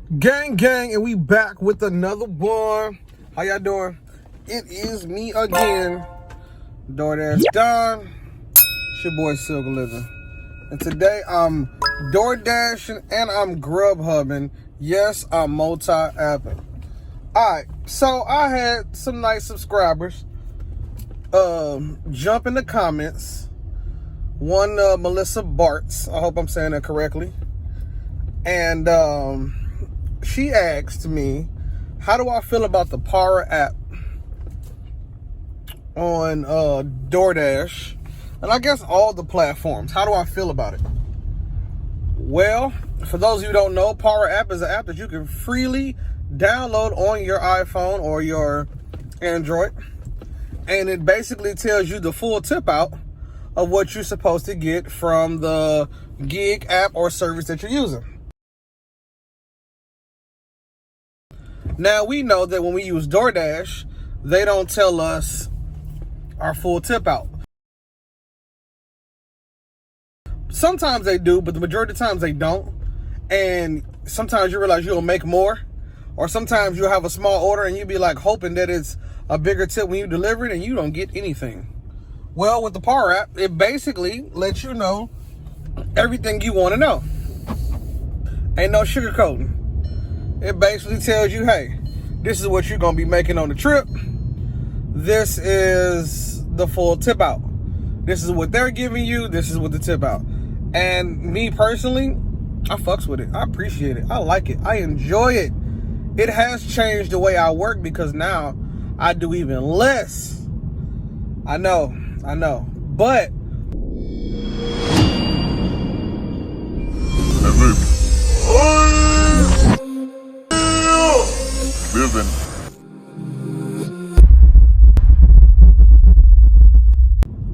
Gang, and we back with another one. How y'all doing? It is me again, DoorDash Don. It's your boy Silver Living. And today I'm DoorDashing and I'm Grubhubbing. Yes, I'm multi-apping. Alright, so I had some nice subscribers jump in the comments. One Melissa Bartz, I hope I'm saying that correctly. And she asked me, how do I feel about the Power app on DoorDash, and I guess all the platforms? How do I feel about it? Well, for those of you who don't know, Power app is an app that you can freely download on your iPhone or your Android, and it basically tells you the full tip out of what you're supposed to get from the gig app or service that you're using. Now, we know that when we use DoorDash, they don't tell us our full tip out. Sometimes they do, but the majority of the times they don't. And sometimes you realize you'll make more, or sometimes you'll have a small order and you'll be like hoping that it's a bigger tip when you deliver it and you don't get anything. Well, with the Power app, it basically lets you know everything you want to know. Ain't no sugarcoating. It basically tells you, hey, this is what you're going to be making on the trip. This is the full tip out. This is what they're giving you. This is what the tip out. And me personally, I fucks with it. I appreciate it. I like it. I enjoy it. It has changed the way I work because now I do even less. I know. But living.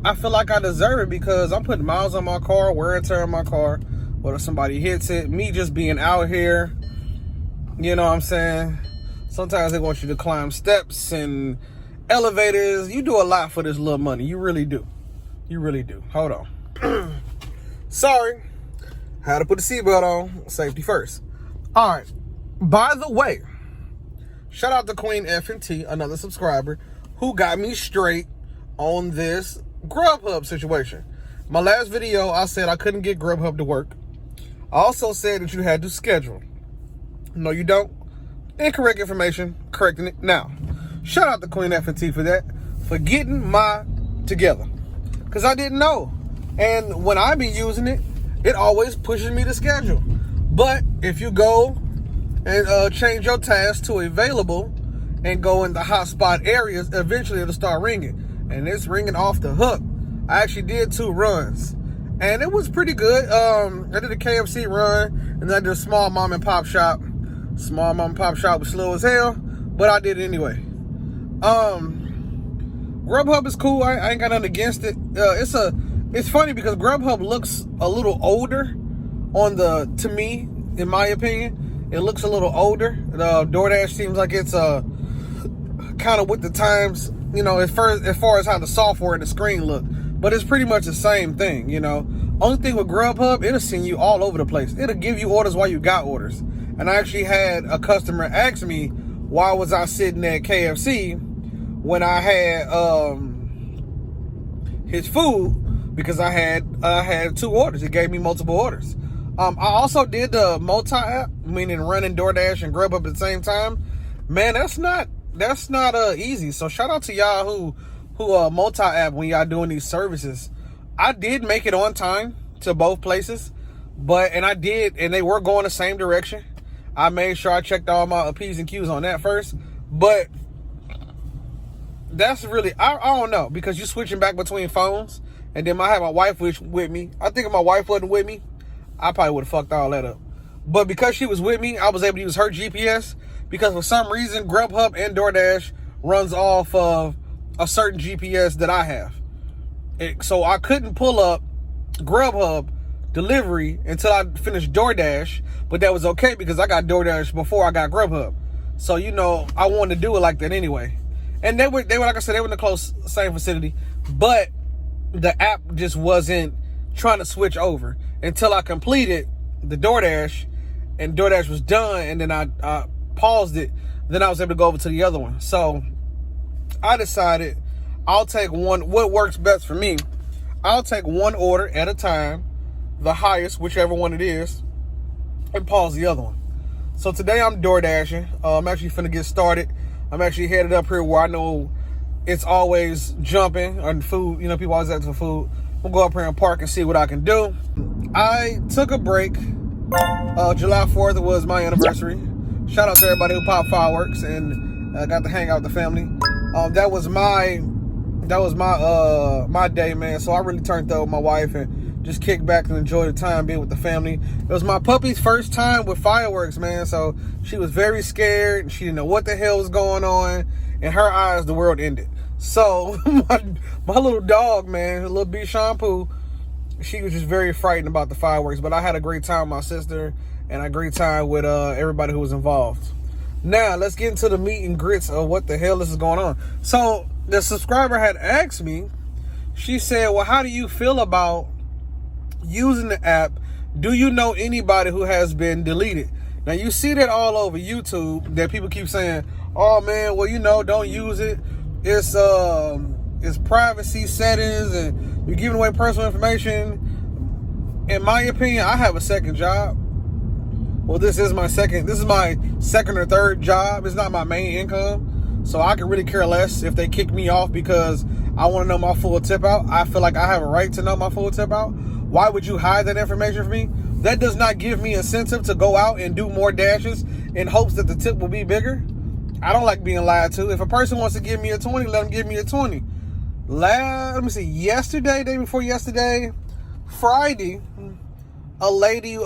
I feel like I deserve it because I'm putting miles on my car, wear and tear on my car. What if somebody hits it? Me just being out here, you know what I'm saying? Sometimes they want you to climb steps and elevators. You do a lot for this little money. You really do. Hold on. Sorry. Had to put the seatbelt on. Safety first. All right. By the way, shout out to Queen F&T, another subscriber, who got me straight on this Grubhub situation. My last video, I said I couldn't get Grubhub to work. I also said that you had to schedule. No, you don't. Incorrect information, correcting it now. Shout out to Queen F&T for that, for getting my together. Because I didn't know. And when I be using it, it always pushes me to schedule. But if you go and change your task to available and go in the hotspot areas, eventually it'll start ringing. And it's ringing off the hook. I actually did 2 runs. And it was pretty good. I did a KFC run, and then I did a small mom and pop shop. Small mom and pop shop was slow as hell, but I did it anyway. Grubhub is cool. I ain't got nothing against it. It's funny because Grubhub looks a little older to me, in my opinion. It looks a little older. DoorDash seems like it's kind of with the times, you know, as far as how the software and the screen look. But it's pretty much the same thing, you know. Only thing with Grubhub, it'll send you all over the place. It'll give you orders while you got orders. And I actually had a customer ask me, why was I sitting at KFC when I had his food? Because I had 2 orders. It gave me multiple orders. I also did the multi-app, meaning running DoorDash and Grubhub at the same time. Man, that's not easy. So shout out to y'all who multi-app when y'all doing these services. I did make it on time to both places, and they were going the same direction. I made sure I checked all my P's and Q's on that first, but that's really, I don't know, because you're switching back between phones, and then I had my wife with me. I think if my wife wasn't with me, I probably would have fucked all that up. But because she was with me, I was able to use her GPS, because for some reason, Grubhub and DoorDash runs off of a certain GPS that I have. So I couldn't pull up Grubhub delivery until I finished DoorDash, but that was okay because I got DoorDash before I got Grubhub. So, you know, I wanted to do it like that anyway. And they were like I said, they were in the close same vicinity, but the app just wasn't trying to switch over until I completed the DoorDash and DoorDash was done, and then I paused it. Then I was able to go over to the other one. So I decided I'll take one. What works best for me? I'll take one order at a time, the highest, whichever one it is, and pause the other one. So today I'm door dashing. I'm actually finna get started. I'm actually headed up here where I know it's always jumping on food. You know, people always ask for food. We'll go up here and park and see what I can do. I took a break. July 4th was my anniversary. Shout out to everybody who popped fireworks and got to hang out with the family. That was my day, man. So I really turned up with my wife and just kick back and enjoy the time being with the family. It was my puppy's first time with fireworks, man. So she was very scared. She didn't know what the hell was going on. In her eyes, the world ended. So my little dog, man, little B Shampoo, she was just very frightened about the fireworks. But I had a great time with my sister and a great time with everybody who was involved. Now, let's get into the meat and grits of what the hell is going on. So the subscriber had asked me, she said, well, how do you feel about using the app? Do you know anybody who has been deleted? Now, you see that all over YouTube, that people keep saying, oh man, well, you know, don't use it. It's privacy settings and you're giving away personal information. In my opinion, I have a second job. Well, this is my second or third job. It's not my main income. So I can really care less if they kick me off because I want to know my full tip out. I feel like I have a right to know my full tip out. Why would you hide that information from me? That does not give me incentive to go out and do more dashes in hopes that the tip will be bigger. I don't like being lied to. If a person wants to give me a 20, let them give me a 20. Let me see. Yesterday, day before yesterday, Friday, a lady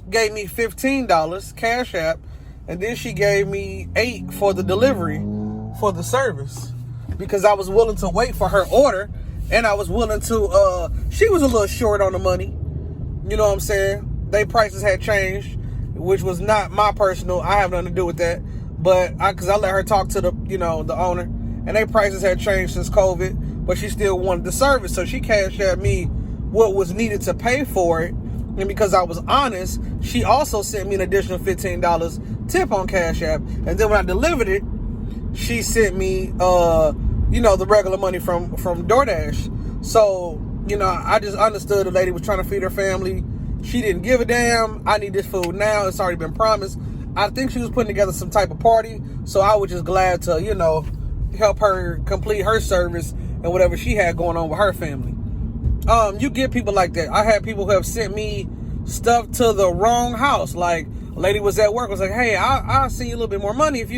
gave me $15 Cash App, and then she gave me $8 for the delivery for the service because I was willing to wait for her order, and I was willing to. She was a little short on the money. You know what I'm saying? Their prices had changed, which was not my personal. I have nothing to do with that. But because I let her talk to the owner, and their prices had changed since COVID, but she still wanted the service. So she cashed at me what was needed to pay for it. And because I was honest, she also sent me an additional $15 tip on Cash App. And then when I delivered it, she sent me, the regular money from DoorDash. So, I just understood the lady was trying to feed her family. She didn't give a damn. I need this food now. It's already been promised. I think she was putting together some type of party. So I was just glad to, help her complete her service and whatever she had going on with her family. You get people like that. I had people who have sent me stuff to the wrong house. Like, a lady was at work, was like, hey, I'll send you a little bit more money if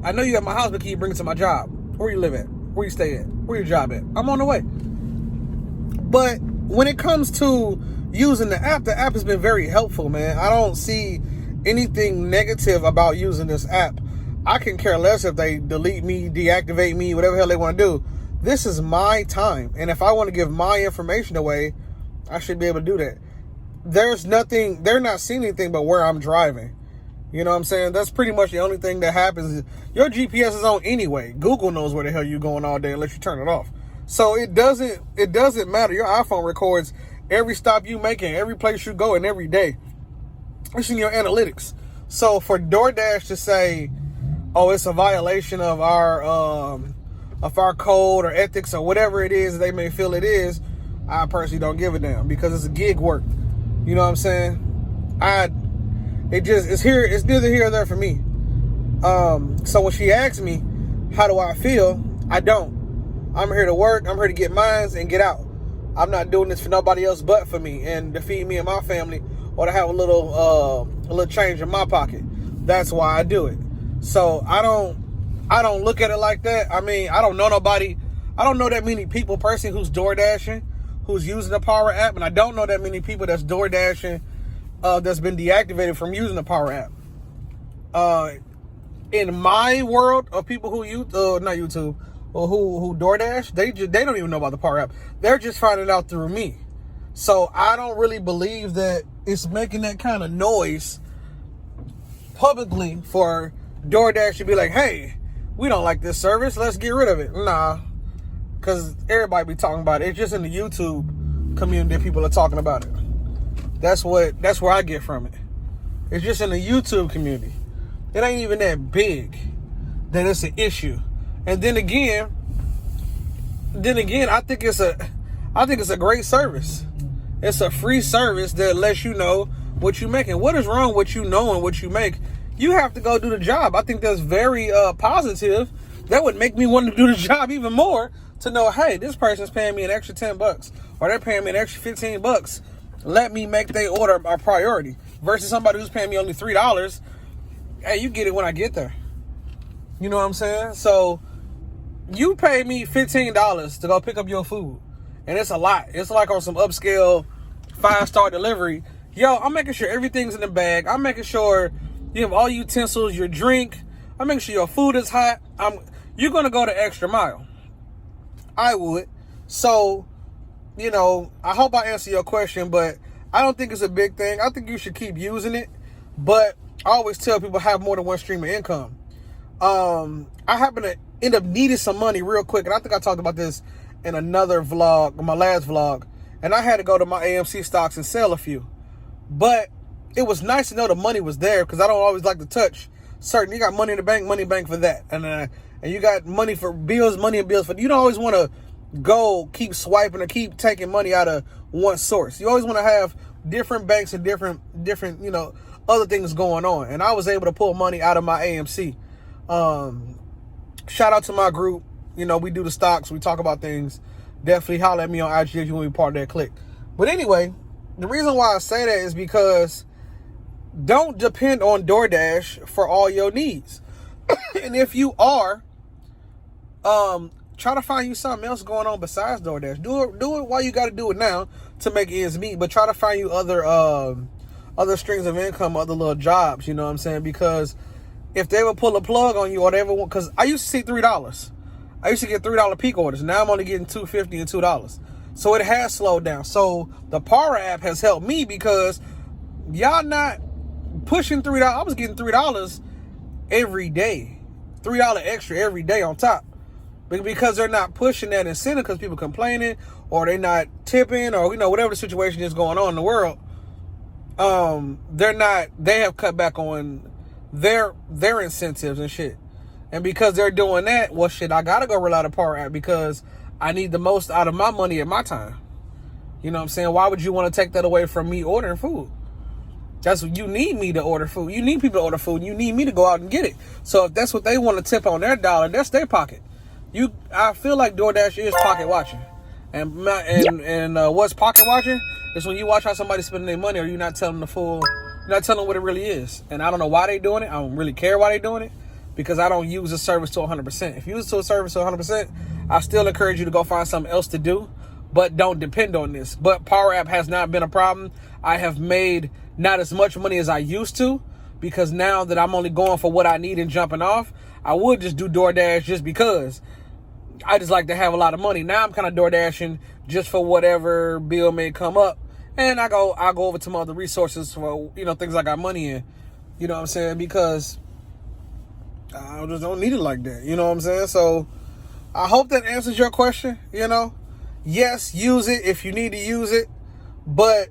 I know you at my house, but can you bring it to my job? Where you live at? Where you stay at? Where your job at? I'm on the way. But when it comes to using the app has been very helpful, man. I don't see anything negative about using this app. I can care less if they delete me, deactivate me, whatever the hell they want to do. This is my time. And if I want to give my information away, I should be able to do that. There's nothing, they're not seeing anything but where I'm driving. You know what I'm saying? That's pretty much the only thing that happens. Your GPS is on anyway. Google knows where the hell you're going all day unless you turn it off. So it doesn't matter. Your iPhone records every stop you make and every place you go and every day. It's in your analytics. So for DoorDash to say, oh, it's a violation of our code or ethics or whatever it is they may feel it is, I personally don't give a damn because it's a gig work. You know what I'm saying? It's neither here or there for me. So when she asks me, how do I feel? I don't. I'm here to work. I'm here to get mines and get out. I'm not doing this for nobody else but for me and to feed me and my family or to have a little change in my pocket. That's why I do it. So I don't look at it like that. I mean, I don't know nobody. I don't know that many people personally who's door dashing, who's using the Power app, and I don't know that many people that's door dashing that's been deactivated from using the Power app. In my world of people who use not YouTube or who DoorDash, they don't even know about the Power app. They're just finding out through me. So I don't really believe that it's making that kind of noise publicly for DoorDash to be like, hey, we don't like this service, let's get rid of it. Nah, because everybody be talking about it. It's just in the YouTube community that people are talking about it. That's where I get from it. It's just in the YouTube community. It ain't even that big that it's an issue. And then again, I think it's a great service. It's a free service that lets you know what you make. And what is wrong with you knowing what you make? You have to go do the job. I think that's very positive. That would make me want to do the job even more, to know, hey, this person's paying me an extra $10 or they're paying me an extra $15. Let me make their order a priority versus somebody who's paying me only $3. Hey, you get it when I get there. You know what I'm saying? So you pay me $15 to go pick up your food, and it's a lot. It's like on some upscale 5-star delivery. Yo, I'm making sure everything's in the bag. I'm making sure you have all utensils, your drink. I'm making sure your food is hot. You're going to go the extra mile. I would. So, you know, I hope I answer your question, but I don't think it's a big thing. I think you should keep using it, but I always tell people have more than one stream of income. I happen to end up needing some money real quick, and I think I talked about this in another vlog, my last vlog, and I had to go to my AMC stocks and sell a few. But it was nice to know the money was there, because I don't always like to touch certain. You got money in the bank for that, and you got money for bills, money and bills for. You don't always want to go keep swiping or keep taking money out of one source. You always want to have different banks and different you know, other things going on. And I was able to pull money out of my AMC. Shout out to my group. You know, we do the stocks, we talk about things. Definitely holler at me on IG if you want to be part of that clique. But anyway, the reason why I say that is because don't depend on DoorDash for all your needs. And if you are, try to find you something else going on besides DoorDash. Do it while you got to do it now to make ends meet, but try to find you other streams of income, other little jobs, you know what I'm saying? Because if they would pull a plug on you, or they ever want, because I used to see $3. I used to get $3 peak orders. Now I'm only getting $2.50 and $2. So it has slowed down. So the Power app has helped me, because y'all not pushing $3. I was getting $3 every day, $3 extra every day on top, because they're not pushing that incentive, because people complaining, or they're not tipping, or, you know, whatever the situation is going on in the world. They have cut back on their incentives and shit. And because they're doing that, well, shit, I gotta go rely on the Power app, because I need the most out of my money at my time. You know what I'm saying? Why would you want to take that away from me ordering food? That's what you need, me to order food. You need people to order food. You need me to go out and get it. So if that's what they want to tip on their dollar, that's their pocket. I feel like DoorDash is pocket watching. And what's pocket watching? It's when you watch how somebody's spending their money, or you're not telling you're not telling what it really is. And I don't know why they're doing it. I don't really care why they're doing it, because I don't use the service to 100%. If you use the service to 100%, I still encourage you to go find something else to do, but don't depend on this. But Power app has not been a problem. I have made not as much money as I used to, because now that I'm only going for what I need and jumping off, I would just do DoorDash just because I just like to have a lot of money. Now I'm kind of DoorDashing just for whatever bill may come up. And I go over to my other resources for, you know, things I got money in. You know what I'm saying? Because I just don't need it like that. You know what I'm saying? So I hope that answers your question. You know, yes, use it if you need to use it. But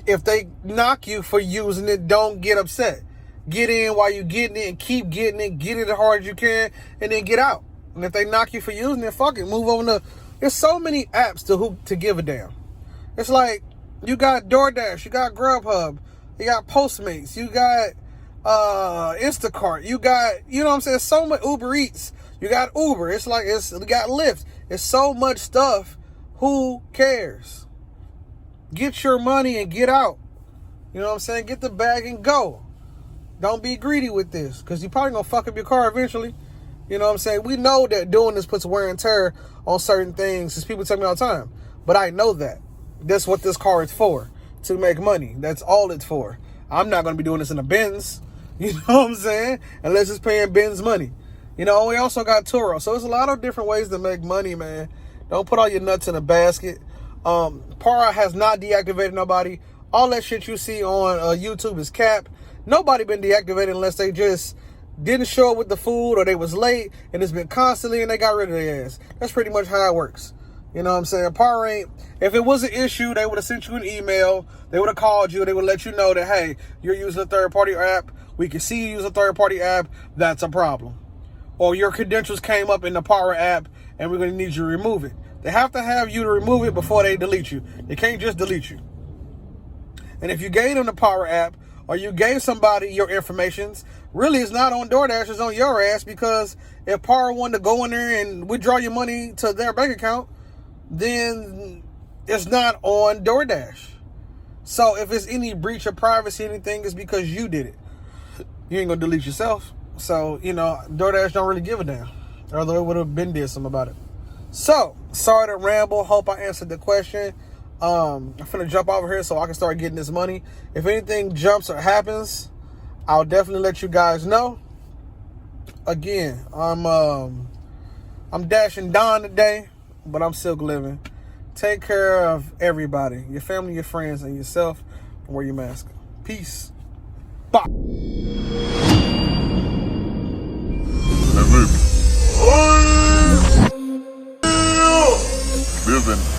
if they knock you for using it, don't get upset. Get in while you're getting it, and keep getting it. Get it as hard as you can, and then get out. And if they knock you for using it, fuck it. Move over to... There's so many apps to give a damn. It's like, you got DoorDash, you got Grubhub, you got Postmates, you got Instacart, you got, you know what I'm saying, so much, Uber Eats, you got Uber, you got Lyft. It's so much stuff. Who cares? Get your money and get out. You know what I'm saying? Get the bag and go. Don't be greedy with this, because you're probably going to fuck up your car eventually. You know what I'm saying? We know that doing this puts wear and tear on certain things, as people tell me all the time. But I know that. That's what this car is for, to make money. That's all it's for. I'm not going to be doing this in a Benz. You know what I'm saying? Unless it's paying Benz money. You know, we also got Turo. So there's a lot of different ways to make money, man. Don't put all your nuts in a basket. Para has not deactivated nobody. All that shit you see on YouTube is cap. Nobody been deactivated unless they just didn't show up with the food, or they was late and it's been constantly and they got rid of their ass. That's pretty much how it works. You know what I'm saying? Power ain't, if it was an issue, they would have sent you an email. They would have called you. They would let you know that, hey, you're using a third-party app. We can see you use a third-party app. That's a problem. Or your credentials came up in the Power app, and we're going to need you to remove it. They have to have you to remove it before they delete you. They can't just delete you. And if you gave them the Power app, or you gave somebody your informations, really it's not on DoorDash, it's on your ass, because if Power wanted to go in there and withdraw your money to their bank account, then it's not on DoorDash. So if it's any breach of privacy, anything, it's because you did it. You ain't gonna delete yourself. So, you know, DoorDash don't really give a damn. Although it would have been did something about it. So, sorry to ramble. Hope I answered the question. I'm finna jump over here so I can start getting this money. If anything jumps or happens, I'll definitely let you guys know. Again, I'm dashing Don today, but I'm still living. Take care of everybody, your family, your friends, and yourself. And wear your mask. Peace. Bye. Living